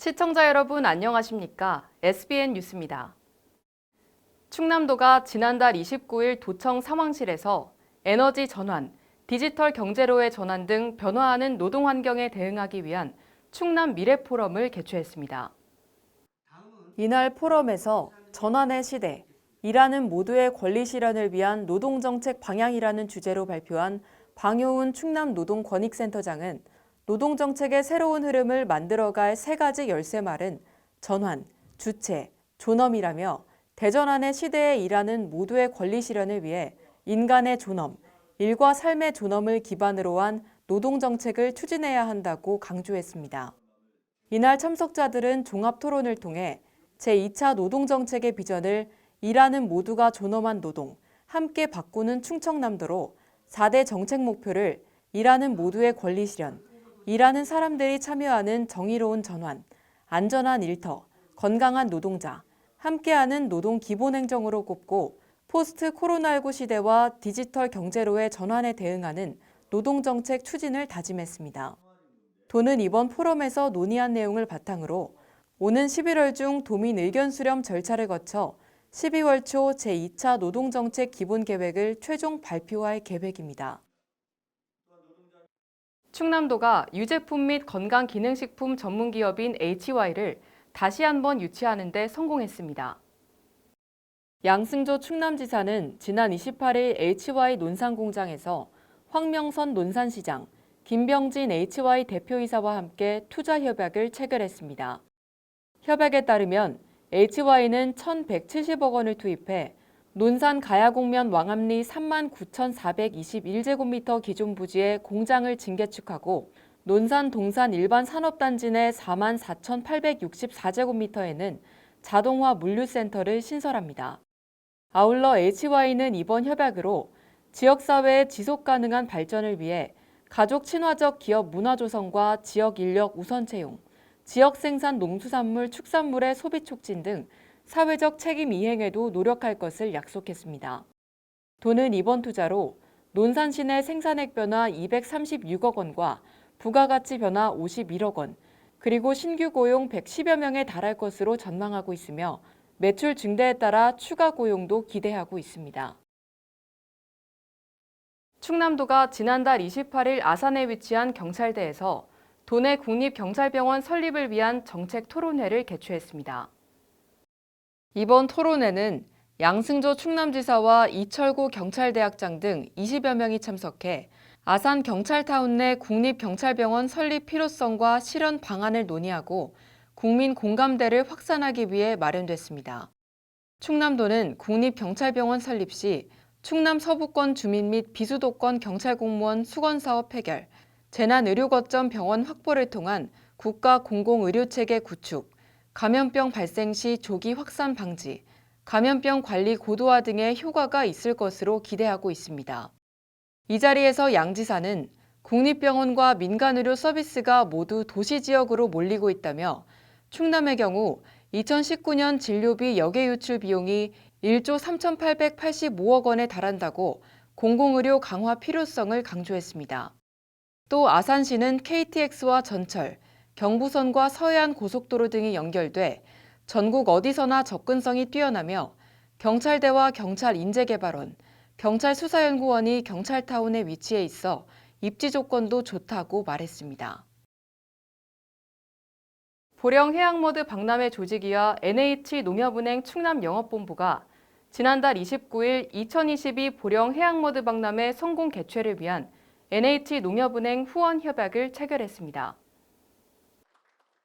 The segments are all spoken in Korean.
시청자 여러분 안녕하십니까? SBN 뉴스입니다. 충남도가 지난달 29일 도청 상황실에서 에너지 전환, 디지털 경제로의 전환 등 변화하는 노동 환경에 대응하기 위한 충남 미래 포럼을 개최했습니다. 이날 포럼에서 전환의 시대, 일하는 모두의 권리 실현을 위한 노동정책 방향이라는 주제로 발표한 방효훈 충남노동권익센터장은 노동정책의 새로운 흐름을 만들어갈 세 가지 열쇠말은 전환, 주체, 존엄이라며 대전환의 시대에 일하는 모두의 권리 실현을 위해 인간의 존엄, 일과 삶의 존엄을 기반으로 한 노동정책을 추진해야 한다고 강조했습니다. 이날 참석자들은 종합 토론을 통해 제2차 노동정책의 비전을 일하는 모두가 존엄한 노동, 함께 바꾸는 충청남도로 4대 정책 목표를 일하는 모두의 권리 실현, 일하는 사람들이 참여하는 정의로운 전환, 안전한 일터, 건강한 노동자, 함께하는 노동 기본행정으로 꼽고 포스트 코로나19 시대와 디지털 경제로의 전환에 대응하는 노동정책 추진을 다짐했습니다. 도는 이번 포럼에서 논의한 내용을 바탕으로 오는 11월 중 도민 의견 수렴 절차를 거쳐 12월 초 제2차 노동정책 기본계획을 최종 발표할 계획입니다. 충남도가 유제품 및 건강기능식품 전문기업인 HY를 다시 한번 유치하는 데 성공했습니다. 양승조 충남지사는 지난 28일 HY 논산공장에서 황명선 논산시장, 김병진 HY 대표이사와 함께 투자 협약을 체결했습니다. 협약에 따르면 HY는 1,170억 원을 투입해 논산 가야곡면 왕암리 39,421제곱미터 기존 부지에 공장을 증개축하고 논산 동산 일반 산업단지 내 44,864제곱미터에는 자동화 물류센터를 신설합니다. 아울러 HY는 이번 협약으로 지역사회의 지속가능한 발전을 위해 가족 친화적 기업 문화 조성과 지역 인력 우선 채용, 지역 생산 농수산물 축산물의 소비 촉진 등 사회적 책임 이행에도 노력할 것을 약속했습니다. 도는 이번 투자로 논산 시내 생산액 변화 236억 원과 부가가치 변화 51억 원, 그리고 신규 고용 110여 명에 달할 것으로 전망하고 있으며 매출 증대에 따라 추가 고용도 기대하고 있습니다. 충남도가 지난달 28일 아산에 위치한 경찰대에서 도내 국립경찰병원 설립을 위한 정책 토론회를 개최했습니다. 이번 토론회는 양승조 충남지사와 이철구 경찰대학장 등 20여 명이 참석해 아산 경찰타운 내 국립경찰병원 설립 필요성과 실현 방안을 논의하고 국민 공감대를 확산하기 위해 마련됐습니다. 충남도는 국립경찰병원 설립 시 충남 서부권 주민 및 비수도권 경찰공무원 수건사업 해결, 재난의료거점 병원 확보를 통한 국가 공공의료체계 구축, 감염병 발생 시 조기 확산 방지, 감염병 관리 고도화 등의 효과가 있을 것으로 기대하고 있습니다. 이 자리에서 양 지사는 국립병원과 민간의료 서비스가 모두 도시지역으로 몰리고 있다며 충남의 경우 2019년 진료비 역외 유출 비용이 1조 3,885억 원에 달한다고 공공의료 강화 필요성을 강조했습니다. 또 아산시는 KTX와 전철, 경부선과 서해안 고속도로 등이 연결돼 전국 어디서나 접근성이 뛰어나며 경찰대와 경찰인재개발원, 경찰수사연구원이 경찰타운에 위치해 있어 입지 조건도 좋다고 말했습니다. 보령해양머드 박람회 조직위와 NH농협은행 충남영업본부가 지난달 29일 2022 보령해양머드 박람회 성공 개최를 위한 NH농협은행 후원 협약을 체결했습니다.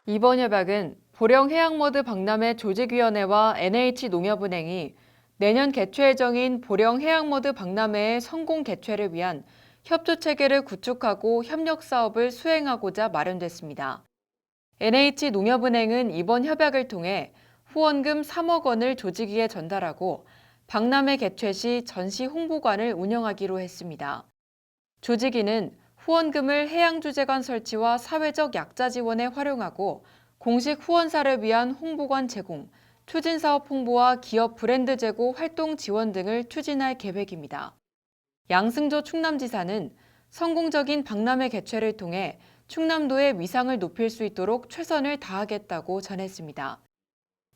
이번 협약은 보령해양머드 박람회 조직위원회와 NH농협은행이 내년 개최 예정인 보령해양머드 박람회의 성공 개최를 위한 협조체계를 구축하고 협력 사업을 수행하고자 마련됐습니다. NH농협은행은 이번 협약을 통해 후원금 3억 원을 조직위에 전달하고 박람회 개최 시 전시 홍보관을 운영하기로 했습니다. 조직위는 후원금을 해양주재관 설치와 사회적 약자 지원에 활용하고 공식 후원사를 위한 홍보관 제공, 추진사업 홍보와 기업 브랜드 제고 활동 지원 등을 추진할 계획입니다. 양승조 충남지사는 성공적인 박람회 개최를 통해 충남도의 위상을 높일 수 있도록 최선을 다하겠다고 전했습니다.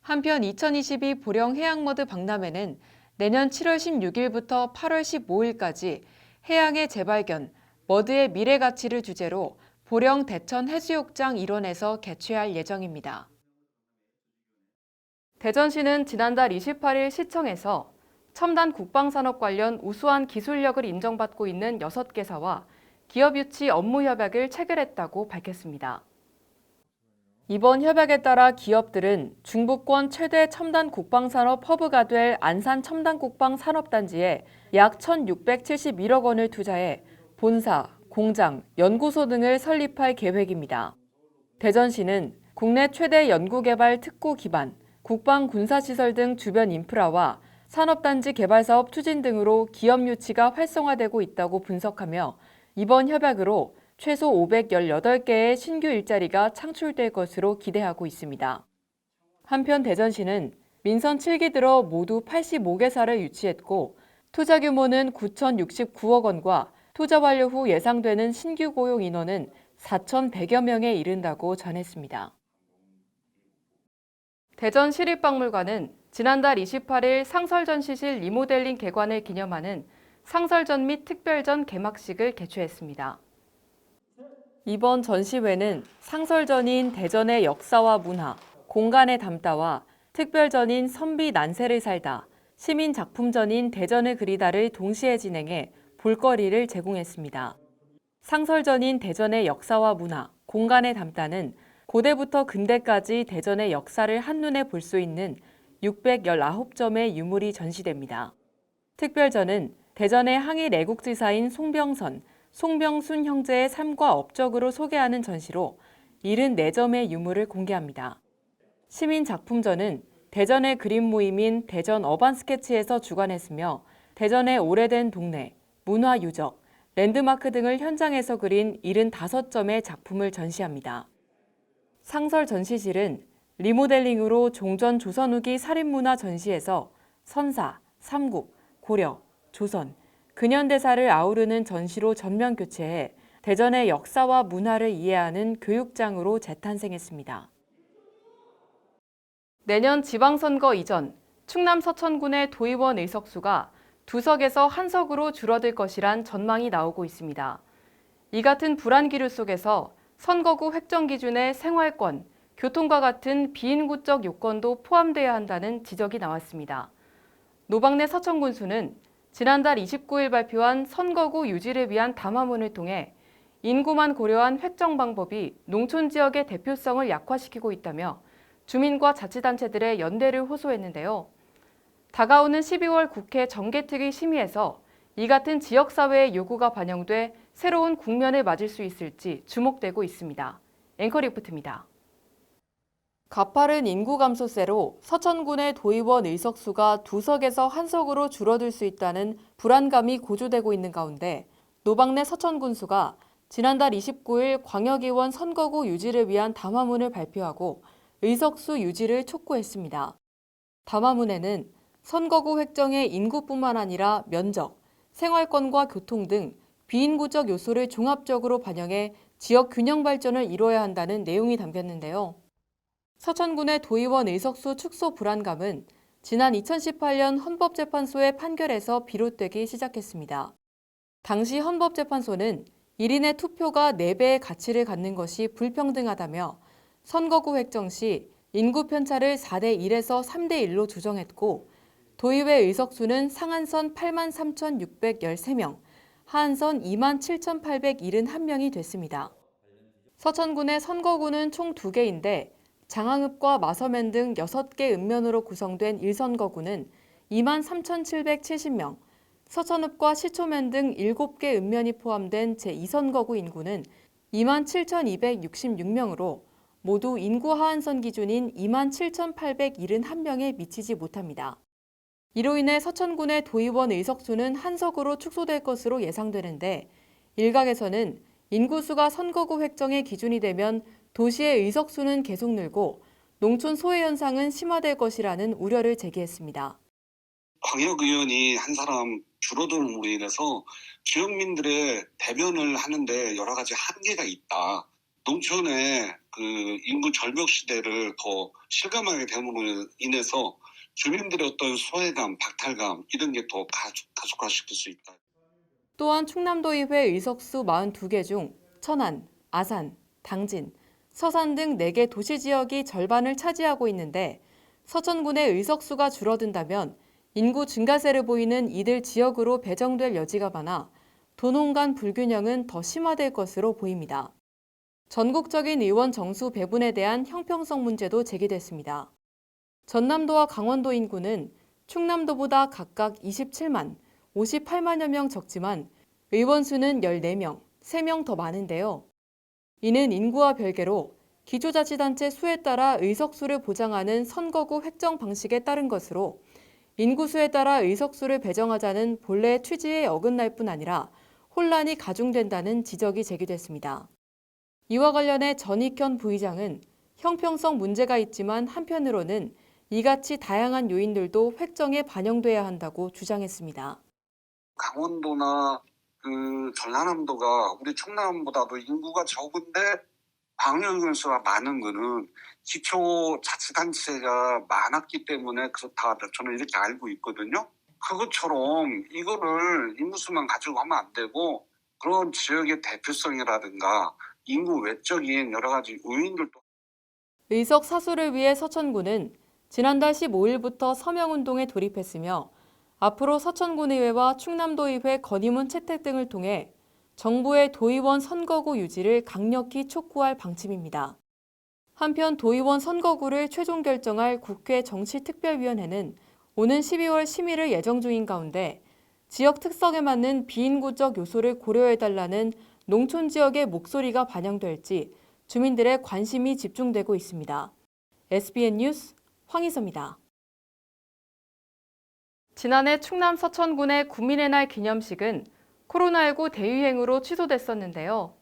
한편 2022 보령 해양머드 박람회는 내년 7월 16일부터 8월 15일까지 해양의 재발견, 머드의 미래 가치를 주제로 보령 대천 해수욕장 일원에서 개최할 예정입니다. 대전시는 지난달 28일 시청에서 첨단 국방산업 관련 우수한 기술력을 인정받고 있는 6개사와 기업 유치 업무 협약을 체결했다고 밝혔습니다. 이번 협약에 따라 기업들은 중부권 최대 첨단 국방산업 허브가 될 안산 첨단국방산업단지에 약 1,671억 원을 투자해 본사, 공장, 연구소 등을 설립할 계획입니다. 대전시는 국내 최대 연구개발 특구 기반, 국방 군사시설 등 주변 인프라와 산업단지 개발 사업 추진 등으로 기업 유치가 활성화되고 있다고 분석하며 이번 협약으로 최소 518개의 신규 일자리가 창출될 것으로 기대하고 있습니다. 한편 대전시는 민선 7기 들어 모두 85개사를 유치했고 투자 규모는 9,069억 원과 투자 완료 후 예상되는 신규 고용 인원은 4,100여 명에 이른다고 전했습니다. 대전시립박물관은 지난달 28일 상설전시실 리모델링 개관을 기념하는 상설전 및 특별전 개막식을 개최했습니다. 이번 전시회는 상설전인 대전의 역사와 문화, 공간에 담다와 특별전인 선비 난세를 살다, 시민작품전인 대전을 그리다를 동시에 진행해 볼거리를 제공했습니다. 상설전인 대전의 역사와 문화, 공간에 담다는 고대부터 근대까지 대전의 역사를 한눈에 볼 수 있는 619점의 유물이 전시됩니다. 특별전은 대전의 항일 애국지사인 송병선, 송병순 형제의 삶과 업적으로 소개하는 전시로 74점의 유물을 공개합니다. 시민작품전은 대전의 그림 모임인 대전 어반 스케치에서 주관했으며 대전의 오래된 동네, 문화 유적, 랜드마크 등을 현장에서 그린 75점의 작품을 전시합니다. 상설 전시실은 리모델링으로 종전 조선 후기 살인문화 전시에서 선사, 삼국, 고려, 조선, 근현대사를 아우르는 전시로 전면 교체해 대전의 역사와 문화를 이해하는 교육장으로 재탄생했습니다. 내년 지방선거 이전 충남 서천군의 도의원 의석수가 2석에서 1석으로 줄어들 것이란 전망이 나오고 있습니다. 이 같은 불안 기류 속에서 선거구 획정 기준에 생활권, 교통과 같은 비인구적 요건도 포함돼야 한다는 지적이 나왔습니다. 노박래 서천군수는 지난달 29일 발표한 선거구 유지를 위한 담화문을 통해 인구만 고려한 획정 방법이 농촌 지역의 대표성을 약화시키고 있다며 주민과 자치단체들의 연대를 호소했는데요. 다가오는 12월 국회 정개특위 심의에서 이 같은 지역사회의 요구가 반영돼 새로운 국면을 맞을 수 있을지 주목되고 있습니다. 앵커 리포트입니다. 가파른 인구 감소세로 서천군의 도의원 의석수가 2석에서 1석으로 줄어들 수 있다는 불안감이 고조되고 있는 가운데 노박래 서천군수가 지난달 29일 광역의원 선거구 유지를 위한 담화문을 발표하고 의석수 유지를 촉구했습니다. 담화문에는 선거구 획정의 인구뿐만 아니라 면적, 생활권과 교통 등 비인구적 요소를 종합적으로 반영해 지역 균형 발전을 이뤄야 한다는 내용이 담겼는데요. 서천군의 도의원 의석수 축소 불안감은 지난 2018년 헌법재판소의 판결에서 비롯되기 시작했습니다. 당시 헌법재판소는 1인의 투표가 4배의 가치를 갖는 것이 불평등하다며 선거구 획정 시 인구 편차를 4대 1에서 3대 1로 조정했고 도의회 의석수는 상한선 83,613명, 하한선 27,871명이 됐습니다. 서천군의 선거구는 총 2개인데 장항읍과 마서면 등 6개 읍면으로 구성된 1선거구는 23,770명, 서천읍과 시초면 등 7개 읍면이 포함된 제2선거구 인구는 27,266명으로 모두 인구 하한선 기준인 27,871명에 미치지 못합니다. 이로 인해 서천군의 도의원 의석수는 1석으로 축소될 것으로 예상되는데 일각에서는 인구수가 선거구 획정의 기준이 되면 도시의 의석수는 계속 늘고 농촌 소외 현상은 심화될 것이라는 우려를 제기했습니다. 광역의원이 한 사람 줄어들므로 인해서 지역민들의 대변을 하는데 여러 가지 한계가 있다. 농촌의 그 인구 절벽 시대를 더 실감하게 됨으로 인해서 주민들의 어떤 소외감, 박탈감 이런 게 더 가속화시킬 수 있다. 또한 충남도의회 의석수 42개 중 천안, 아산, 당진, 서산 등 4개 도시지역이 절반을 차지하고 있는데 서천군의 의석수가 줄어든다면 인구 증가세를 보이는 이들 지역으로 배정될 여지가 많아 도농 간 불균형은 더 심화될 것으로 보입니다. 전국적인 의원 정수 배분에 대한 형평성 문제도 제기됐습니다. 전남도와 강원도 인구는 충남도보다 각각 27만, 58만여 명 적지만 의원 수는 14명, 3명 더 많은데요. 이는 인구와 별개로 기초자치단체 수에 따라 의석수를 보장하는 선거구 획정 방식에 따른 것으로 인구수에 따라 의석수를 배정하자는 본래 취지에 어긋날 뿐 아니라 혼란이 가중된다는 지적이 제기됐습니다. 이와 관련해 전익현 부의장은 형평성 문제가 있지만 한편으로는 이같이 다양한 요인들도 획정에 반영돼야 한다고 주장했습니다. 강원도나 그 전라남도가 우리 충남보다도 인구가 적은데 방역 수가 많은 거는 기초자치단체가 많았기 때문에 그렇다. 저는 이렇게 알고 있거든요. 그것처럼 이거를 인구수만 가지고 하면 안 되고 그런 지역의 대표성이라든가 인구 외적인 여러 가지 요인들도. 의석 사수를 위해 서천군은 지난달 15일부터 서명운동에 돌입했으며 앞으로 서천군의회와 충남도의회 건의문 채택 등을 통해 정부의 도의원 선거구 유지를 강력히 촉구할 방침입니다. 한편 도의원 선거구를 최종 결정할 국회 정치특별위원회는 오는 12월 10일을 예정 중인 가운데 지역 특성에 맞는 비인구적 요소를 고려해달라는 농촌 지역의 목소리가 반영될지 주민들의 관심이 집중되고 있습니다. SBN 뉴스 황희서입니다. 지난해 충남 서천군의 국민의 날 기념식은 코로나19 대유행으로 취소됐었는데요.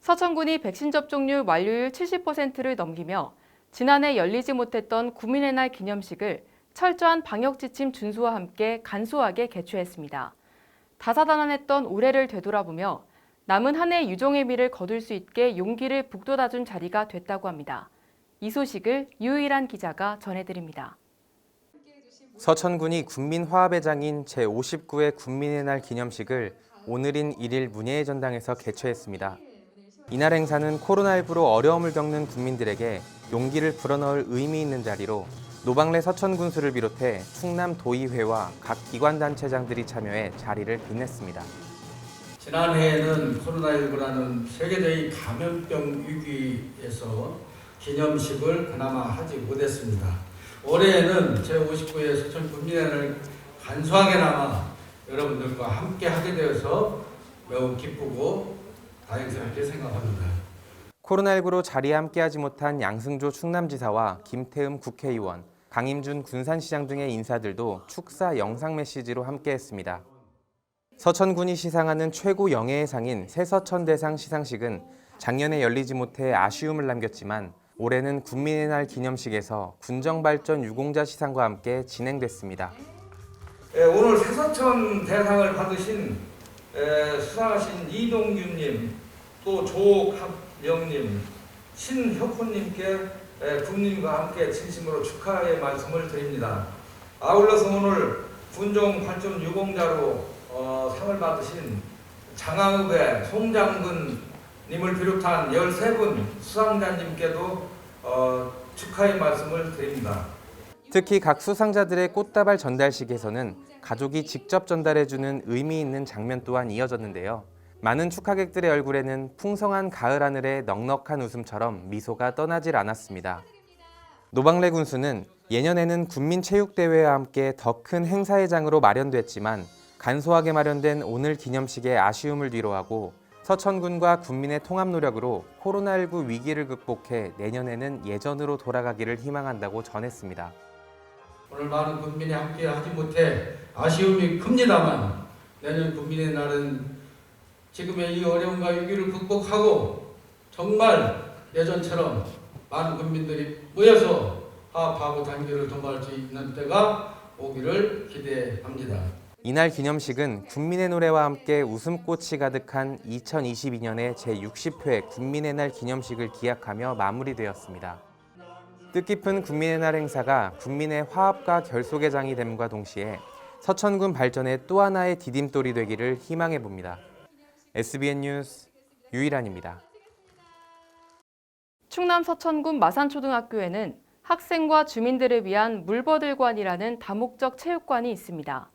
서천군이 백신 접종률 완료율 70%를 넘기며 지난해 열리지 못했던 국민의 날 기념식을 철저한 방역 지침 준수와 함께 간소하게 개최했습니다. 다사다난했던 올해를 되돌아보며 남은 한 해 유종의 미를 거둘 수 있게 용기를 북돋아준 자리가 됐다고 합니다. 이 소식을 유일한 기자가 전해드립니다. 서천군이 국민화합의 장인 제59회 국민의 날 기념식을 오늘인 1일 문예의 전당에서 개최했습니다. 이날 행사는 코로나19로 어려움을 겪는 국민들에게 용기를 불어넣을 의미 있는 자리로 노방래 서천군수를 비롯해 충남도의회와 각 기관단체장들이 참여해 자리를 빛냈습니다. 지난해에는 코로나19라는 세계적인 감염병 위기에서 기념식을 그나마 하지 못했습니다. 올해에는 제59회 서천 국민의 날 간소하게나마 여러분들과 함께 하게 되어서 매우 기쁘고 다행스럽게 생각합니다. 코로나19로 자리에 함께하지 못한 양승조 충남지사와 김태흠 국회의원, 강임준 군산시장 등의 인사들도 축사 영상 메시지로 함께했습니다. 서천군이 시상하는 최고 영예의 상인 새서천대상 시상식은 작년에 열리지 못해 아쉬움을 남겼지만 올해는 국민의 날 기념식에서 군정발전 유공자 시상과 함께 진행됐습니다. 오늘 새서천 대상을 받으신 수상하신 이동규님, 또 조갑영님, 신혁훈님께 국민과 함께 진심으로 축하의 말씀을 드립니다. 아울러서 오늘 군정발전 유공자로 상을 받으신 장항읍의 송장근님을 비롯한 13분 수상자님께도 축하의 말씀을 드립니다. 특히 각 수상자들의 꽃다발 전달식에서는 가족이 직접 전달해주는 의미 있는 장면 또한 이어졌는데요. 많은 축하객들의 얼굴에는 풍성한 가을 하늘의 넉넉한 웃음처럼 미소가 떠나질 않았습니다. 노방래 군수는 예년에는 국민체육대회와 함께 더 큰 행사의 장으로 마련됐지만 간소하게 마련된 오늘 기념식의 아쉬움을 뒤로하고 서천군과 군민의 통합 노력으로 코로나19 위기를 극복해 내년에는 예전으로 돌아가기를 희망한다고 전했습니다. 오늘 많은 국민이 함께 하지 못해 아쉬움이 큽니다만 내년 국민의 날은 지금의 이 어려움과 위기를 극복하고 정말 예전처럼 많은 국민들이 모여서 화합하고 단결을 도모할 수 있는 때가 오기를 기대합니다. 이날 기념식은 국민의 노래와 함께 웃음꽃이 가득한 2022년의 제60회 국민의 날 기념식을 기약하며 마무리되었습니다. 뜻깊은 국민의 날 행사가 국민의 화합과 결속의 장이 됨과 동시에 서천군 발전의 또 하나의 디딤돌이 되기를 희망해 봅니다. SBN 뉴스 유일한입니다. 충남 서천군 마산초등학교에는 학생과 주민들을 위한 물버들관이라는 다목적 체육관이 있습니다.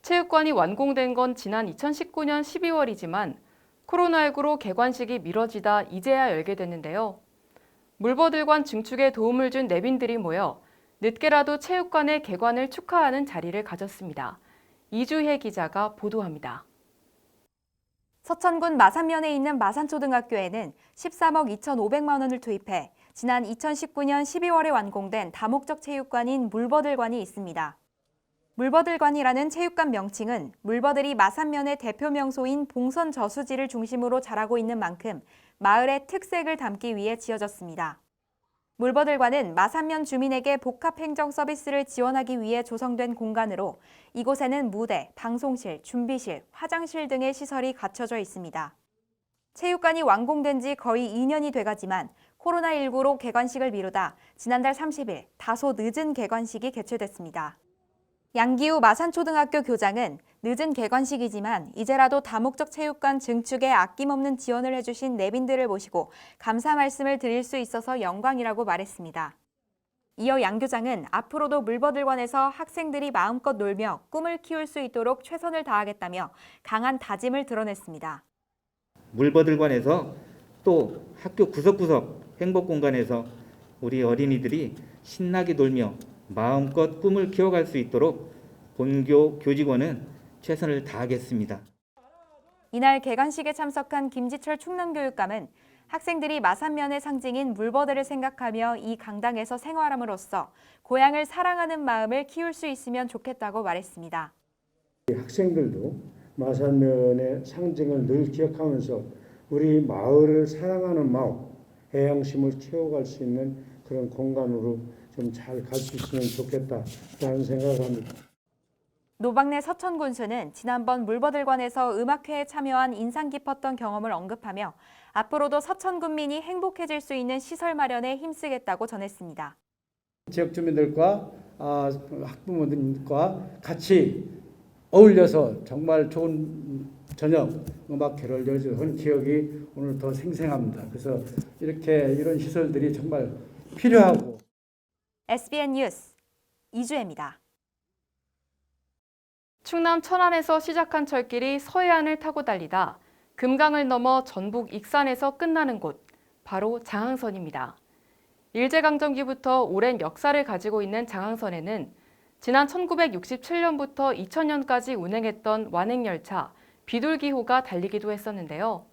체육관이 완공된 건 지난 2019년 12월이지만 코로나19로 개관식이 미뤄지다 이제야 열게 됐는데요. 물버들관 증축에 도움을 준 내빈들이 모여 늦게라도 체육관의 개관을 축하하는 자리를 가졌습니다. 이주혜 기자가 보도합니다. 서천군 마산면에 있는 마산초등학교에는 13억 2,500만 원을 투입해 지난 2019년 12월에 완공된 다목적 체육관인 물버들관이 있습니다. 물버들관이라는 체육관 명칭은 물버들이 마산면의 대표 명소인 봉선 저수지를 중심으로 자라고 있는 만큼 마을의 특색을 담기 위해 지어졌습니다. 물버들관은 마산면 주민에게 복합 행정 서비스를 지원하기 위해 조성된 공간으로 이곳에는 무대, 방송실, 준비실, 화장실 등의 시설이 갖춰져 있습니다. 체육관이 완공된 지 거의 2년이 돼가지만 코로나19로 개관식을 미루다 지난달 30일 다소 늦은 개관식이 개최됐습니다. 양기우 마산초등학교 교장은 늦은 개관식이지만 이제라도 다목적 체육관 증축에 아낌없는 지원을 해주신 내빈들을 모시고 감사 말씀을 드릴 수 있어서 영광이라고 말했습니다. 이어 양 교장은 앞으로도 물버들관에서 학생들이 마음껏 놀며 꿈을 키울 수 있도록 최선을 다하겠다며 강한 다짐을 드러냈습니다. 물버들관에서 또 학교 구석구석 행복공간에서 우리 어린이들이 신나게 놀며 마음껏 꿈을 키워갈 수 있도록 본교 교직원은 최선을 다하겠습니다. 이날 개관식에 참석한 김지철 충남교육감은 학생들이 마산면의 상징인 물버들을 생각하며 이 강당에서 생활함으로써 고향을 사랑하는 마음을 키울 수 있으면 좋겠다고 말했습니다. 학생들도 마산면의 상징을 늘 기억하면서 우리 마을을 사랑하는 마음, 애양심을 채워갈 수 있는 그런 공간으로 좀 잘 갈 수 있으면 좋겠다라는 생각을 합니다. 노박래 서천군수는 지난번 물버들관에서 음악회에 참여한 인상 깊었던 경험을 언급하며 앞으로도 서천군민이 행복해질 수 있는 시설 마련에 힘쓰겠다고 전했습니다. 지역 주민들과 학부모들과 같이 어울려서 정말 좋은 저녁 음악회를 열어준 기억이 오늘 더 생생합니다. 그래서 이런 시설들이 정말 필요하고. SBN 뉴스 이주혜입니다. 충남 천안에서 시작한 철길이 서해안을 타고 달리다 금강을 넘어 전북 익산에서 끝나는 곳, 바로 장항선입니다. 일제강점기부터 오랜 역사를 가지고 있는 장항선에는 지난 1967년부터 2000년까지 운행했던 완행열차 비둘기호가 달리기도 했었는데요.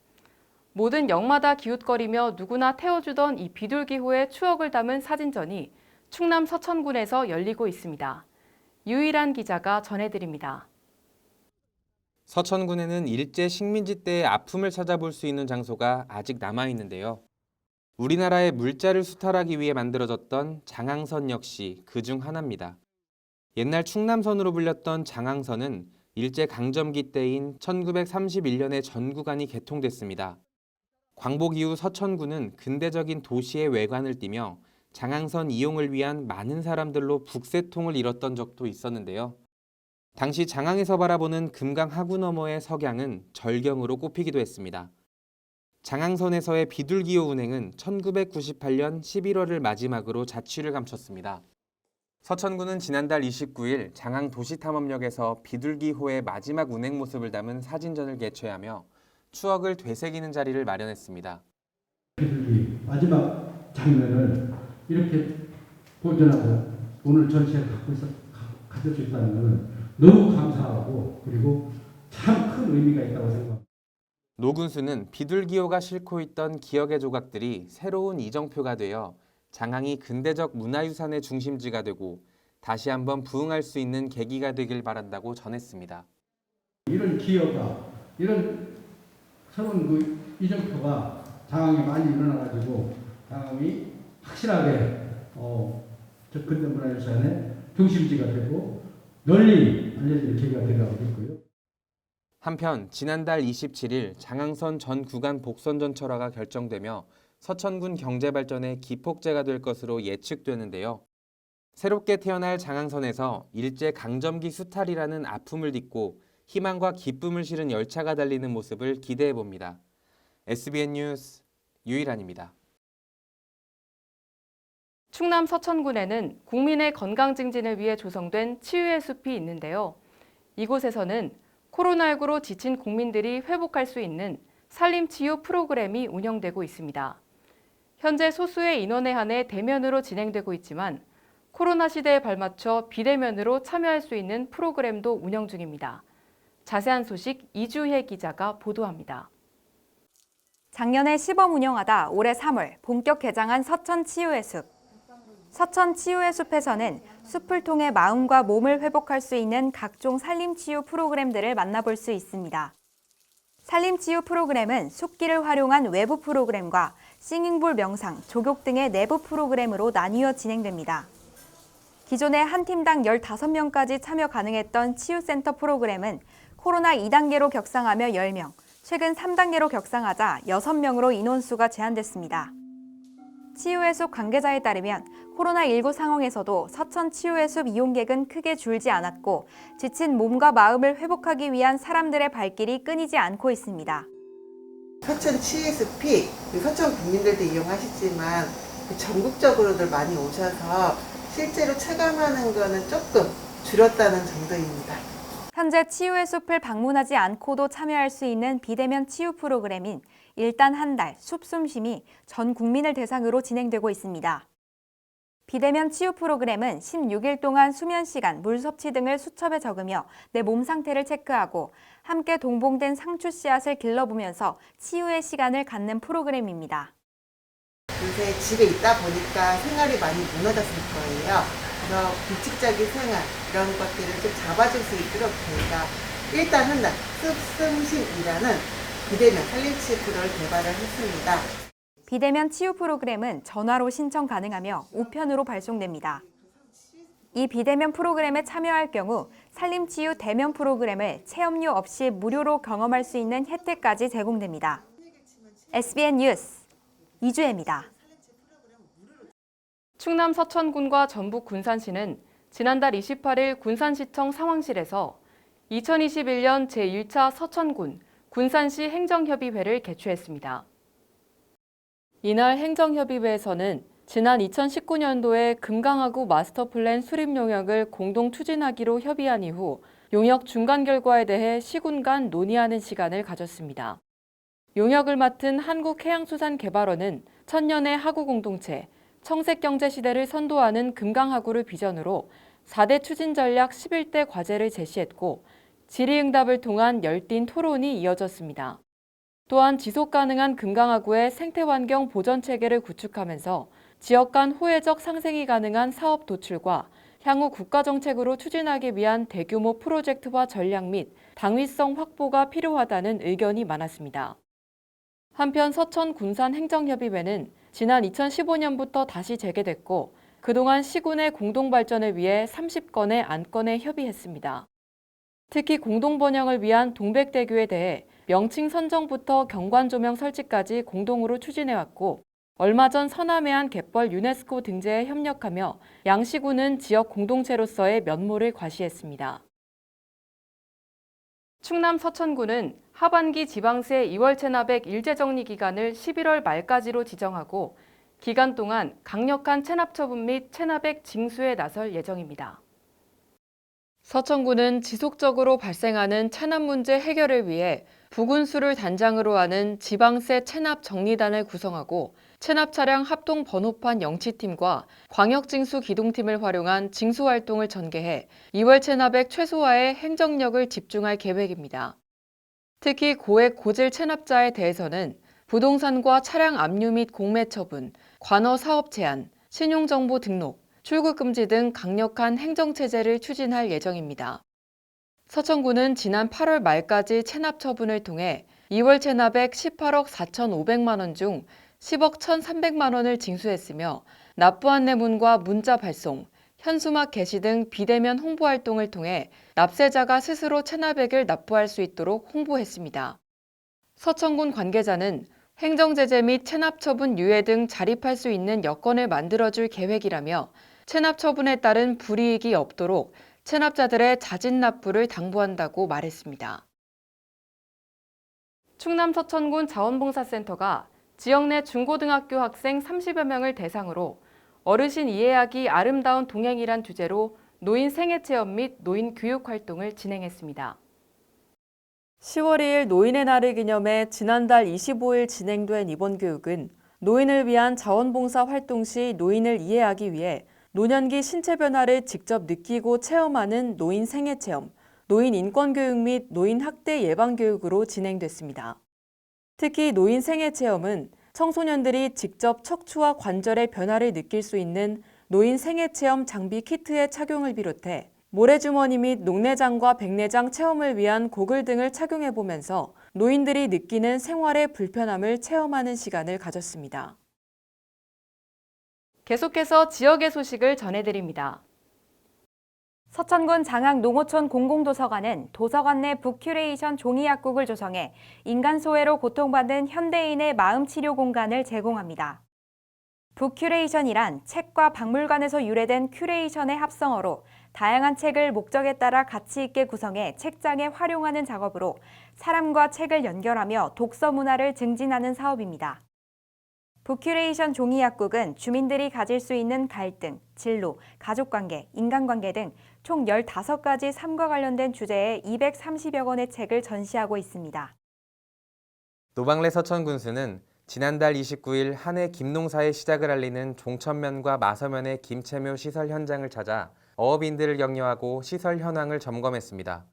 모든 역마다 기웃거리며 누구나 태워주던 이 비둘기호의 추억을 담은 사진전이 충남 서천군에서 열리고 있습니다. 유일한 기자가 전해드립니다. 서천군에는 일제 식민지 때의 아픔을 찾아볼 수 있는 장소가 아직 남아있는데요. 우리나라의 물자를 수탈하기 위해 만들어졌던 장항선 역시 그중 하나입니다. 옛날 충남선으로 불렸던 장항선은 일제 강점기 때인 1931년에 전 구간이 개통됐습니다. 광복 이후 서천군은 근대적인 도시의 외관을 띠며 장항선 이용을 위한 많은 사람들로 북새통을 이뤘던 적도 있었는데요. 당시 장항에서 바라보는 금강 하구 너머의 석양은 절경으로 꼽히기도 했습니다. 장항선에서의 비둘기호 운행은 1998년 11월을 마지막으로 자취를 감췄습니다. 서천군은 지난달 29일 장항 도시탐험역에서 비둘기호의 마지막 운행 모습을 담은 사진전을 개최하며 추억을 되새기는 자리를 마련했습니다. 비둘기 마지막 장면을 이렇게 보존하고 오늘 전시회 가질 수 있다는 것은 너무 감사하고 그리고 참 큰 의미가 있다고 생각합니다. 노 군수는 비둘기호가 싣고 있던 기억의 조각들이 새로운 이정표가 되어 장항이 근대적 문화유산의 중심지가 되고 다시 한번 부흥할 수 있는 계기가 되길 바란다고 전했습니다. 이런 기여가 이런 새로운 이정표가 장항에 많이 일어나가지고 장항이 확실하게 근대 문화유산의 중심지가 되고 널리 알려질 계기가 되라고 했고요. 한편 지난달 27일 장항선 전 구간 복선전 철화가 결정되며 서천군 경제발전의 기폭제가 될 것으로 예측되는데요. 새롭게 태어날 장항선에서 일제 강점기 수탈이라는 아픔을 딛고 희망과 기쁨을 실은 열차가 달리는 모습을 기대해 봅니다. SBN 뉴스 유일한입니다. 충남 서천군에는 국민의 건강 증진을 위해 조성된 치유의 숲이 있는데요. 이곳에서는 코로나19로 지친 국민들이 회복할 수 있는 산림치유 프로그램이 운영되고 있습니다. 현재 소수의 인원에 한해 대면으로 진행되고 있지만 코로나 시대에 발맞춰 비대면으로 참여할 수 있는 프로그램도 운영 중입니다. 자세한 소식 이주혜 기자가 보도합니다. 작년에 시범 운영하다 올해 3월 본격 개장한 서천 치유의 숲. 서천 치유의 숲에서는 숲을 통해 마음과 몸을 회복할 수 있는 각종 산림치유 프로그램들을 만나볼 수 있습니다. 산림치유 프로그램은 숲길을 활용한 외부 프로그램과 싱잉볼 명상, 족욕 등의 내부 프로그램으로 나뉘어 진행됩니다. 기존에 한 팀당 15명까지 참여 가능했던 치유센터 프로그램은 코로나 2단계로 격상하며 10명, 최근 3단계로 격상하자 6명으로 인원수가 제한됐습니다. 치유의 숲 관계자에 따르면 코로나19 상황에서도 서천 치유의 숲 이용객은 크게 줄지 않았고 지친 몸과 마음을 회복하기 위한 사람들의 발길이 끊이지 않고 있습니다. 서천 치유의 숲이 서천 국민들도 이용하시지만 전국적으로들 많이 오셔서 실제로 체감하는 거는 조금 줄었다는 정도입니다. 현재 치유의 숲을 방문하지 않고도 참여할 수 있는 비대면 치유 프로그램인 일단 한 달 숲숨쉼이 전 국민을 대상으로 진행되고 있습니다. 비대면 치유 프로그램은 16일 동안 수면 시간, 물 섭취 등을 수첩에 적으며 내 몸 상태를 체크하고 함께 동봉된 상추 씨앗을 길러보면서 치유의 시간을 갖는 프로그램입니다. 요새 집에 있다 보니까 생활이 많이 무너졌을 거예요. 그래서 규칙적인 생활 이런 것들을 좀 잡아줄 수 있도록 저희가 일단 한 달 숲숨쉼이라는 비대면 산림치유 프로를 개발을 했습니다. 비대면 치유 프로그램은 전화로 신청 가능하며 우편으로 발송됩니다. 이 비대면 프로그램에 참여할 경우 산림치유 대면 프로그램을 체험료 없이 무료로 경험할 수 있는 혜택까지 제공됩니다. SBN 뉴스 이주혜입니다. 충남 서천군과 전북 군산시는 지난달 28일 군산시청 상황실에서 2021년 제1차 서천군 군산시 행정협의회를 개최했습니다. 이날 행정협의회에서는 지난 2019년도에 금강하구 마스터플랜 수립 용역을 공동 추진하기로 협의한 이후 용역 중간 결과에 대해 시군 간 논의하는 시간을 가졌습니다. 용역을 맡은 한국해양수산개발원은 천년의 하구 공동체, 청색경제 시대를 선도하는 금강하구를 비전으로 4대 추진 전략 11대 과제를 제시했고 질의응답을 통한 열띤 토론이 이어졌습니다. 또한 지속가능한 금강하구의 생태환경 보전체계를 구축하면서 지역 간 호혜적 상생이 가능한 사업 도출과 향후 국가정책으로 추진하기 위한 대규모 프로젝트와 전략 및 당위성 확보가 필요하다는 의견이 많았습니다. 한편 서천 군산 행정협의회는 지난 2015년부터 다시 재개됐고 그동안 시군의 공동발전을 위해 30건의 안건에 협의했습니다. 특히 공동번영을 위한 동백대교에 대해 명칭 선정부터 경관조명 설치까지 공동으로 추진해왔고 얼마 전 서남해안 갯벌 유네스코 등재에 협력하며 양시군은 지역 공동체로서의 면모를 과시했습니다. 충남 서천군은 하반기 지방세 2월 체납액 일제정리 기간을 11월 말까지로 지정하고 기간 동안 강력한 체납 처분 및 체납액 징수에 나설 예정입니다. 서천군은 지속적으로 발생하는 체납 문제 해결을 위해 부군수를 단장으로 하는 지방세 체납 정리단을 구성하고 체납 차량 합동 번호판 영치팀과 광역징수 기동팀을 활용한 징수 활동을 전개해 2월 체납액 최소화에 행정력을 집중할 계획입니다. 특히 고액 고질 체납자에 대해서는 부동산과 차량 압류 및 공매 처분, 관어 사업 제한, 신용정보 등록, 출국 금지 등 강력한 행정체제를 추진할 예정입니다. 서천군은 지난 8월 말까지 체납 처분을 통해 2월 체납액 18억 4,500만 원 중 10억 1,300만 원을 징수했으며 납부 안내문과 문자 발송, 현수막 게시 등 비대면 홍보 활동을 통해 납세자가 스스로 체납액을 납부할 수 있도록 홍보했습니다. 서천군 관계자는 행정제재 및 체납처분 유예 등 자립할 수 있는 여건을 만들어줄 계획이라며 체납처분에 따른 불이익이 없도록 체납자들의 자진 납부를 당부한다고 말했습니다. 충남 서천군 자원봉사센터가 지역 내 중고등학교 학생 30여 명을 대상으로 어르신 이해하기 아름다운 동행이란 주제로 노인 생애체험 및 노인 교육 활동을 진행했습니다. 10월 2일 노인의 날을 기념해 지난달 25일 진행된 이번 교육은 노인을 위한 자원봉사 활동 시 노인을 이해하기 위해 노년기 신체 변화를 직접 느끼고 체험하는 노인 생애체험, 노인 인권교육 및 노인 학대 예방교육으로 진행됐습니다. 특히 노인 생애체험은 청소년들이 직접 척추와 관절의 변화를 느낄 수 있는 노인 생애체험 장비 키트의 착용을 비롯해 모래주머니 및 녹내장과 백내장 체험을 위한 고글 등을 착용해보면서 노인들이 느끼는 생활의 불편함을 체험하는 시간을 가졌습니다. 계속해서 지역의 소식을 전해드립니다. 서천군 장항 농어촌 공공도서관은 도서관 내 북큐레이션 종이약국을 조성해 인간소외로 고통받는 현대인의 마음치료 공간을 제공합니다. 북큐레이션이란 책과 박물관에서 유래된 큐레이션의 합성어로 다양한 책을 목적에 따라 가치 있게 구성해 책장에 활용하는 작업으로 사람과 책을 연결하며 독서 문화를 증진하는 사업입니다. 북큐레이션 종이약국은 주민들이 가질 수 있는 갈등, 진로, 가족관계, 인간관계 등 총 15가지 삶과 관련된 주제의 230여 권의 책을 전시하고 있습니다. 노방래 서천군수는 지난달 29일 한 해 김농사의 시작을 알리는 종천면과 마서면의 김채묘 시설 현장을 찾아 어업인들을 격려하고 시설 현황을 점검했습니다.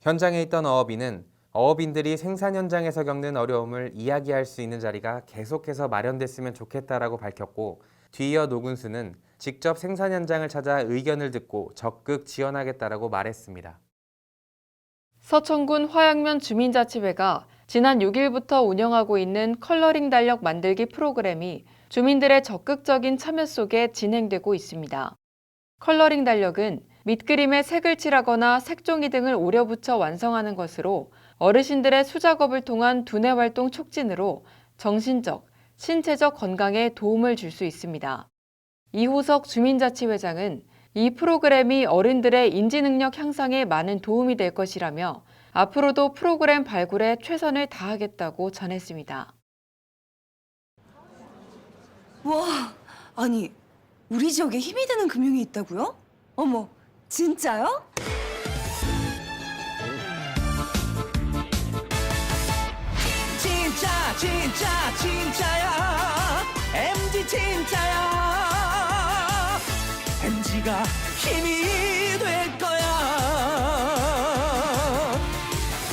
현장에 있던 어업인은 어업인들이 생산 현장에서 겪는 어려움을 이야기할 수 있는 자리가 계속해서 마련됐으면 좋겠다라고 밝혔고, 뒤이어 노군수는 직접 생산 현장을 찾아 의견을 듣고 적극 지원하겠다라고 말했습니다. 서천군 화양면 주민자치회가 지난 6일부터 운영하고 있는 컬러링 달력 만들기 프로그램이 주민들의 적극적인 참여 속에 진행되고 있습니다. 컬러링 달력은 밑그림에 색을 칠하거나 색종이 등을 오려붙여 완성하는 것으로 어르신들의 수작업을 통한 두뇌 활동 촉진으로 정신적, 신체적 건강에 도움을 줄 수 있습니다. 이호석 주민자치회장은 이 프로그램이 어른들의 인지능력 향상에 많은 도움이 될 것이라며 앞으로도 프로그램 발굴에 최선을 다하겠다고 전했습니다. 와, 아니 우리 지역에 힘이 되는 금융이 있다고요? 어머, 진짜요? 진짜야 MG 진짜야 MG가 힘이 될 거야.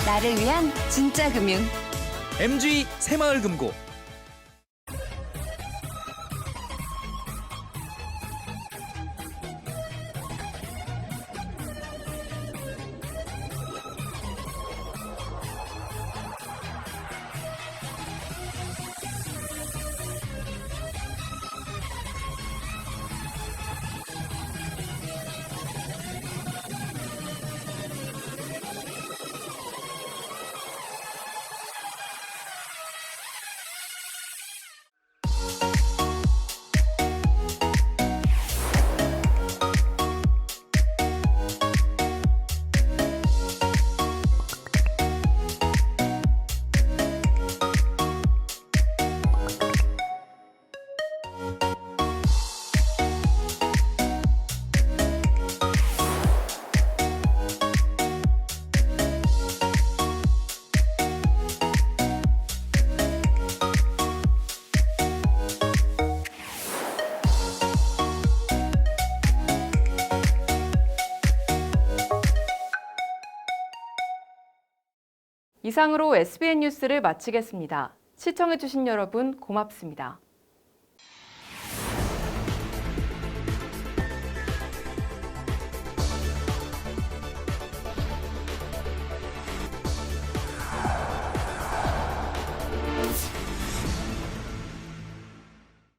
나를 위한 진짜 금융 MG 새마을금고. 이상으로 SBN 뉴스를 마치겠습니다. 시청해주신 여러분 고맙습니다.